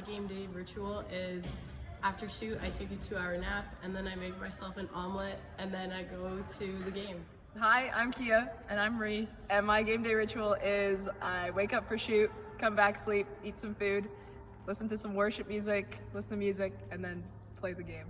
My game day ritual is after shoot, I take a 2-hour nap and then I make myself an omelet and then I go to the game. Hi, I'm Kia. And I'm Reese. And my game day ritual is I wake up for shoot, come back, sleep, eat some food, listen to some worship music, listen to music, and then play the game.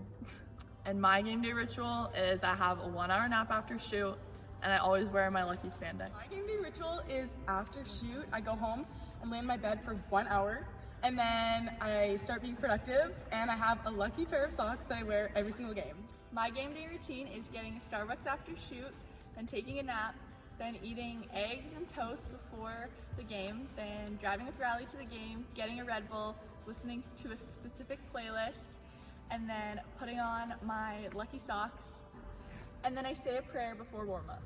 And my game day ritual is I have a 1-hour nap after shoot, and I always wear my lucky spandex. My game day ritual is after shoot, I go home and lay in my bed for 1 hour, and then I start being productive, and I have a lucky pair of socks that I wear every single game. My game day routine is getting Starbucks after shoot, then taking a nap, then eating eggs and toast before the game, then driving with Rylee to the game, getting a Red Bull, listening to a specific playlist, and then putting on my lucky socks, and then I say a prayer before warm-up.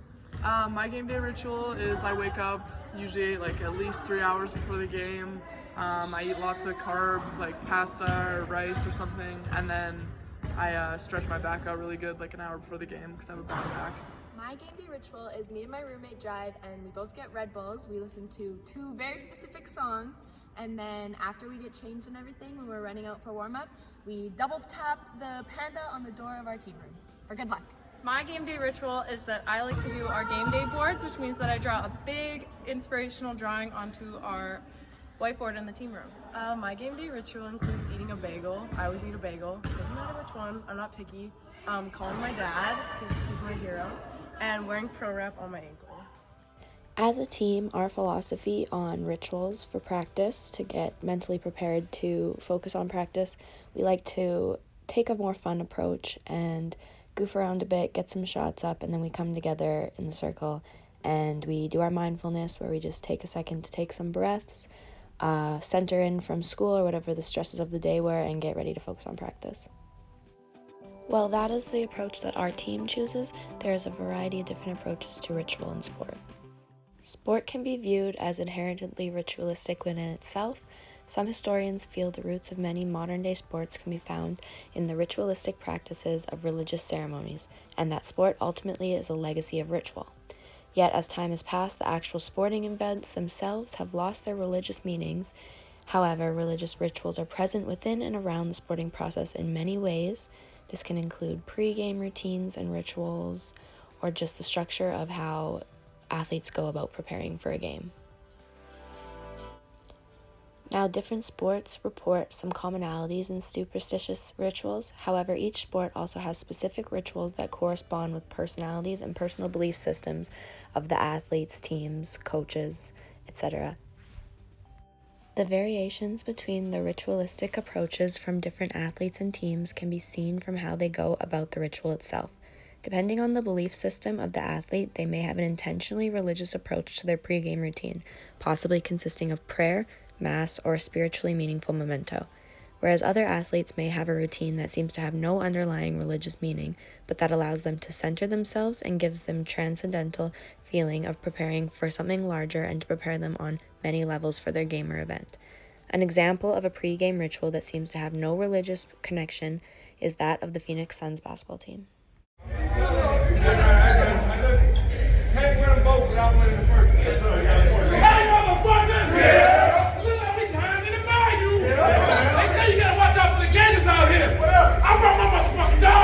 My game day ritual is I wake up usually like at least 3 hours before the game. I eat lots of carbs like pasta or rice or something, and then I stretch my back out really good like an hour before the game because I have a bad back. My game day ritual is me and my roommate drive and we both get Red Bulls. We listen to 2 very specific songs, and then after we get changed and everything, when we're running out for warm-up, we double tap the panda on the door of our team room for good luck. My game day ritual is that I like to do our game day boards, which means that I draw a big inspirational drawing onto our whiteboard in the team room. My game day ritual includes eating a bagel. I always eat a bagel. Doesn't matter which one. I'm not picky. Calling my dad because he's my hero, and wearing pro wrap on my ankle. As a team, our philosophy on rituals for practice to get mentally prepared to focus on practice, we like to take a more fun approach and goof around a bit, get some shots up, and then we come together in the circle and we do our mindfulness where we just take a second to take some breaths, center in from school or whatever the stresses of the day were, and get ready to focus on practice. Well, that is the approach that our team chooses. There is a variety of different approaches to ritual in sport. Sport can be viewed as inherently ritualistic within itself. Some historians feel the roots of many modern-day sports can be found in the ritualistic practices of religious ceremonies, and that sport ultimately is a legacy of ritual. Yet, as time has passed, the actual sporting events themselves have lost their religious meanings. However, religious rituals are present within and around the sporting process in many ways. This can include pre-game routines and rituals, or just the structure of how athletes go about preparing for a game. Now, different sports report some commonalities in superstitious rituals. However, each sport also has specific rituals that correspond with personalities and personal belief systems of the athletes, teams, coaches, etc. The variations between the ritualistic approaches from different athletes and teams can be seen from how they go about the ritual itself. Depending on the belief system of the athlete, they may have an intentionally religious approach to their pregame routine, possibly consisting of prayer, mass, or a spiritually meaningful memento, whereas other athletes may have a routine that seems to have no underlying religious meaning, but that allows them to center themselves and gives them transcendental feeling of preparing for something larger and to prepare them on many levels for their game or event. An example of a pregame ritual that seems to have no religious connection is that of the Phoenix Suns basketball team. Can't win them both without winning the first. Yes, sir. Hey, motherfuckers! Yeah. Look like we behind in the bayou. Yeah. They say you gotta watch out for the gators out here. I brought my motherfucking dog.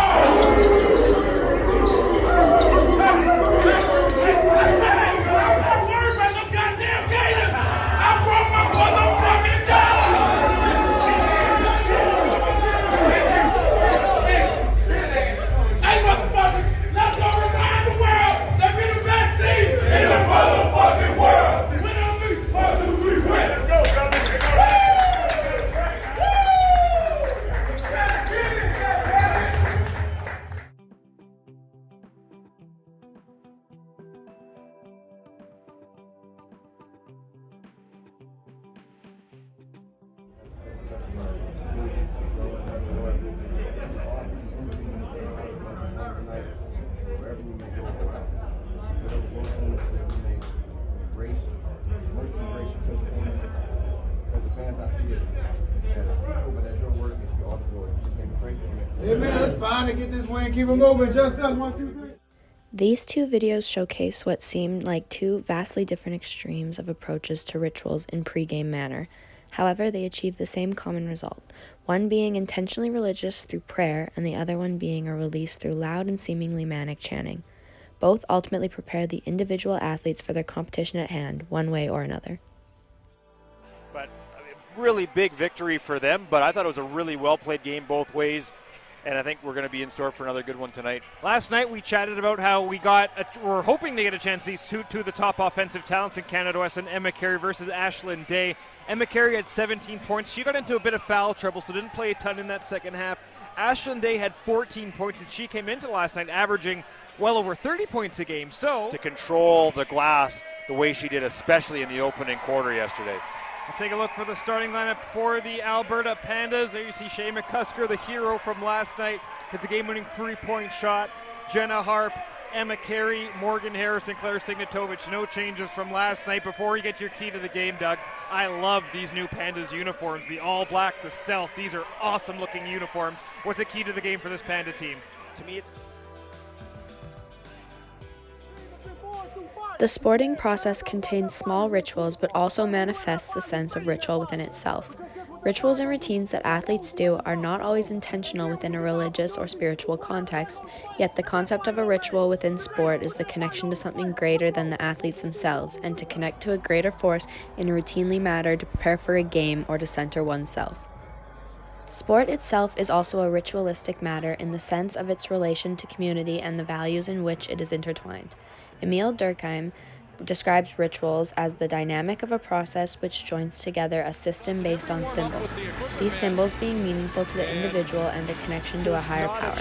I said, I'm not worried about no goddamn gators. I brought my motherfucking dog. Hey, motherfuckers, let's go remind the world that we're the best team in the motherfucking world. Win on me. 1, 2, 3, win. Let's go, brother. Amen. Let's find and get this way and keep it moving. Just us. 1, 2, 3. These 2 videos showcase what seemed like 2 vastly different extremes of approaches to rituals in pregame manner. However, they achieve the same common result, one being intentionally religious through prayer and the other one being a release through loud and seemingly manic chanting. Both ultimately prepare the individual athletes for their competition at hand, one way or another. But really big victory for them, but I thought it was a really well-played game both ways, and I think we're going to be in store for another good one tonight. Last night we chatted about how we're hoping to get a chance to see two of the top offensive talents in Canada West, and Emma Carey versus Ashlyn Day. Emma Carey had 17 points. She got into a bit of foul trouble, so didn't play a ton in that second half. Ashlyn Day had 14 points, and she came into last night averaging well over 30 points a game. So to control the glass the way she did, especially in the opening quarter yesterday. Let's take a look for the starting lineup for the Alberta Pandas. There you see Shay McCusker, the hero from last night, hit the game-winning three-point shot. Jenna Harp, Emma Carey, Morgan Harris, and Claire Signatovich. No changes from last night. Before you get your key to the game, Doug, I love these new Pandas uniforms. The all-black, the stealth. These are awesome-looking uniforms. What's the key to the game for this Panda team? To me, it's... The sporting process contains small rituals but also manifests a sense of ritual within itself. Rituals and routines that athletes do are not always intentional within a religious or spiritual context, yet the concept of a ritual within sport is the connection to something greater than the athletes themselves, and to connect to a greater force in a routinely manner to prepare for a game or to center oneself. Sport itself is also a ritualistic matter in the sense of its relation to community and the values in which it is intertwined. Emil Durkheim describes rituals as the dynamic of a process which joins together a system based on symbols, these symbols being meaningful to the individual and a connection to a higher power.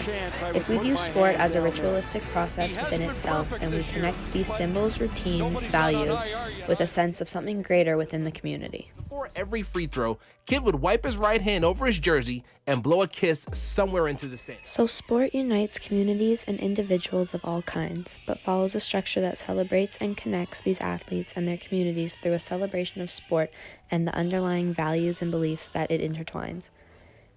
If we view sport as a ritualistic process within itself, then we connect these symbols, routines, values with a sense of something greater within the community. Before every free throw, Kid would wipe his right hand over his jersey and blow a kiss somewhere into the stands. So sport unites communities and individuals of all kinds, but follows a structure that celebrates and connects these athletes and their communities through a celebration of sport and the underlying values and beliefs that it intertwines.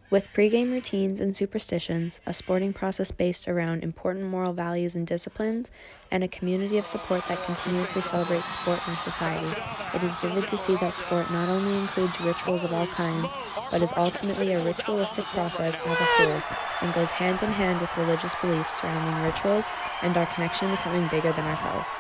With pregame routines and superstitions, a sporting process based around important moral values and disciplines, and a community of support that continuously celebrates sport in our society, it is vivid to see that sport not only includes rituals of all kinds, but is ultimately a ritualistic process as a whole, and goes hand in hand with religious beliefs surrounding rituals and our connection to something bigger than ourselves.